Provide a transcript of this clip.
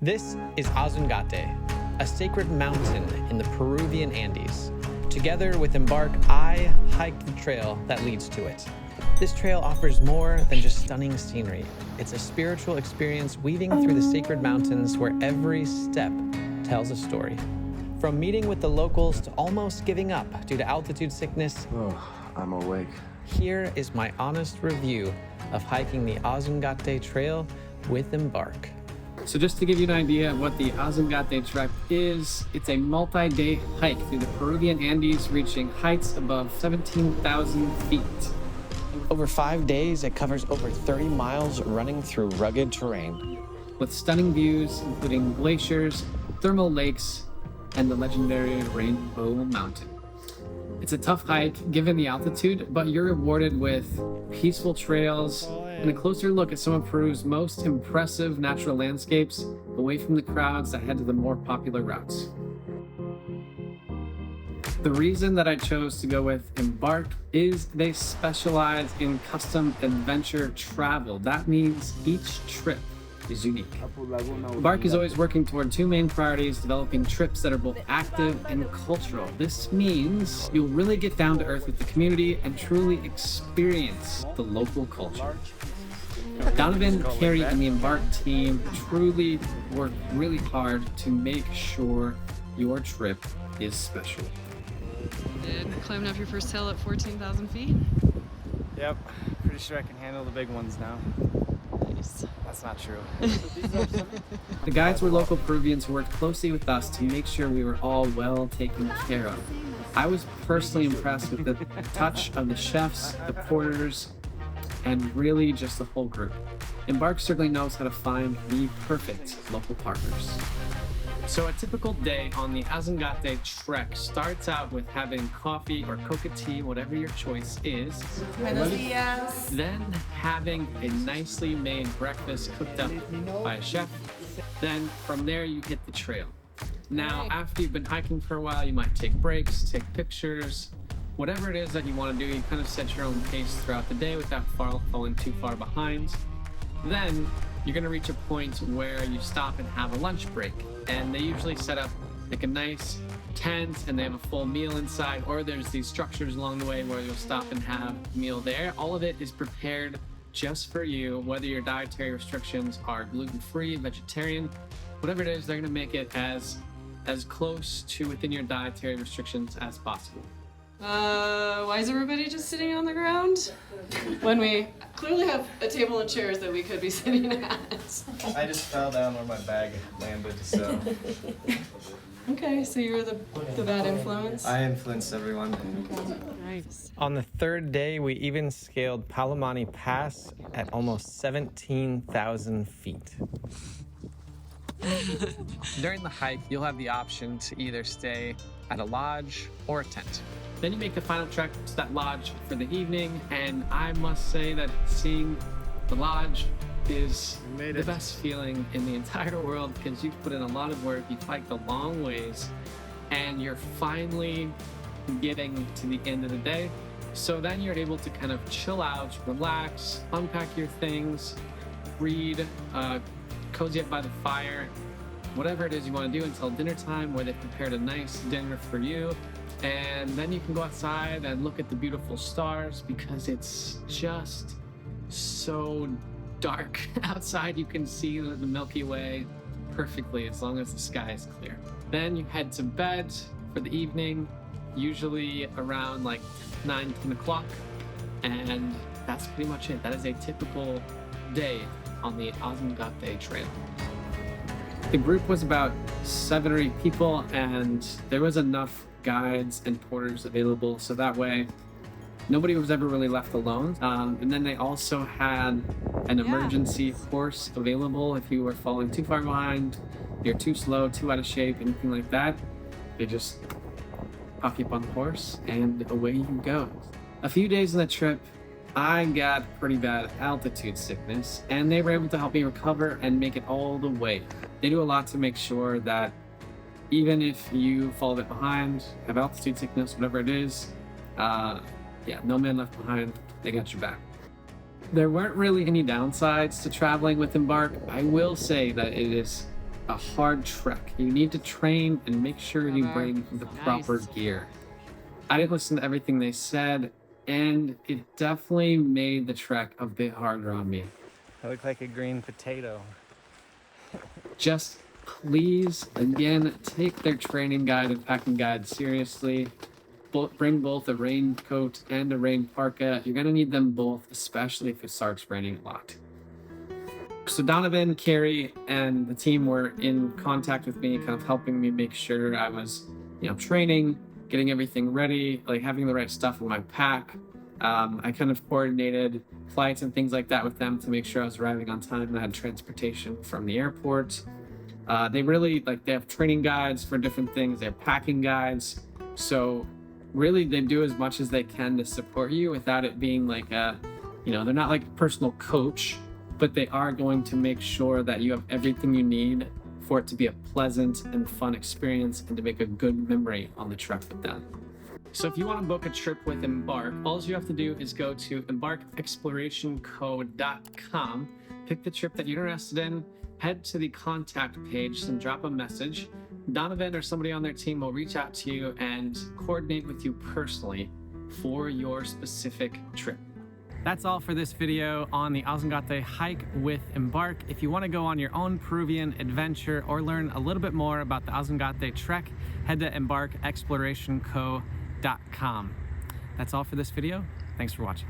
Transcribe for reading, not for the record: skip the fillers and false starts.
This is Ausangate, a sacred mountain in the Peruvian Andes. Together with Embark, I hiked the trail that leads to it. This trail offers more than just stunning scenery. It's a spiritual experience weaving through the sacred mountains where every step tells a story. From meeting with the locals to almost giving up due to altitude sickness, I'm awake. here is my honest review of hiking the Ausangate Trail with Embark. So just to give you an idea of what the Ausangate Trek is, it's a multi-day hike through the Peruvian Andes, reaching heights above 17,000 feet. Over 5 days, it covers over 30 miles running through rugged terrain. With stunning views, including glaciers, thermal lakes, and the legendary Rainbow Mountain. It's a tough hike given the altitude, but you're rewarded with peaceful trails and a closer look at some of Peru's most impressive natural landscapes away from the crowds that head to the more popular routes. The reason that I chose to go with Embark is they specialize in custom adventure travel. That means each trip is unique. Embark is always working toward two main priorities, developing trips that are both active and cultural. This means you'll really get down to earth with the community and truly experience the local culture. Donovan, Carrie, and the Embark team truly work really hard to make sure your trip is special. Climbing up your first hill at 14,000 feet? Yep, pretty sure I can handle the big ones now. Nice. That's not true. The guides were local Peruvians who worked closely with us to make sure we were all well taken care of. I was personally impressed with the touch of the chefs, the porters, and really just the whole group. Embark certainly knows how to find the perfect local partners. So a typical day on the Ausangate Trek starts out with having coffee or coca tea, whatever your choice is. Buenos días. Then having a nicely made breakfast cooked up by a chef. Then from there you hit the trail. Now, after you've been hiking for a while, you might take breaks, take pictures, whatever it is that you want to do. You kind of set your own pace throughout the day without falling too far behind. Then you're going to reach a point where you stop and have a lunch break. And they usually set up like a nice tent and they have a full meal inside, or there's these structures along the way where you'll stop and have a meal there. All of it is prepared just for you, whether your dietary restrictions are gluten-free, vegetarian, whatever it is, they're going to make it as close to within your dietary restrictions as possible. Why is everybody just sitting on the ground? When we clearly have a table and chairs that we could be sitting at. I just fell down where my bag landed, so Okay, so you're the bad influence? I influenced everyone. Nice. On the third day, we even scaled Palomani Pass at almost 17,000 feet. During the hike, you'll have the option to either stay at a lodge or a tent. Then you make the final trek to that lodge for the evening, and I must say that seeing the lodge is the best feeling in the entire world, because you've put in a lot of work, you've hiked a long ways, and you're finally getting to the end of the day. So then you're able to kind of chill out, relax, unpack your things, read, cozy up by the fire, whatever it is you want to do until dinner time, where they've prepared a nice dinner for you. And then you can go outside and look at the beautiful stars, because it's just so dark outside. You can see the Milky Way perfectly as long as the sky is clear. Then you head to bed for the evening, usually around like 9-10 o'clock. And that's pretty much it. That is a typical day on the Ausangate Trail. The group was about 7 or 8 people, and there was enough guides and porters available, so that way nobody was ever really left alone. And then they also had an emergency horse available if you were falling too far behind, you're too slow, too out of shape, anything like that. They just pop you up on the horse and away you go. A few days in the trip, I got pretty bad altitude sickness, and they were able to help me recover and make it all the way. They do a lot to make sure that even if you fall a bit behind, have altitude sickness, whatever it is, no man left behind, they got your back. There weren't really any downsides to traveling with Embark. I will say that it is a hard trek. You need to train and make sure you bring the proper gear. I didn't listen to everything they said, and it definitely made the trek a bit harder on me. I look like a green potato. Just please, again, take their training guide and packing guide seriously. Bring both a raincoat and a rain parka. You're gonna need them both, especially if it starts raining a lot. So Donovan, Carrie, and the team were in contact with me, kind of helping me make sure I was, training, getting everything ready, like having the right stuff in my pack. I kind of coordinated flights and things like that with them to make sure I was arriving on time and I had transportation from the airport. They really, they have training guides for different things. They have packing guides. So really they do as much as they can to support you without it being they're not like a personal coach, but they are going to make sure that you have everything you need for it to be a pleasant and fun experience and to make a good memory on the trek with them. So if you want to book a trip with Embark, all you have to do is go to embarkexplorationco.com, pick the trip that you're interested in, head to the contact page and drop a message. Donovan or somebody on their team will reach out to you and coordinate with you personally for your specific trip. That's all for this video on the Ausangate hike with Embark. If you want to go on your own Peruvian adventure or learn a little bit more about the Ausangate trek, head to embarkexplorationco.com. That's all for this video. Thanks for watching.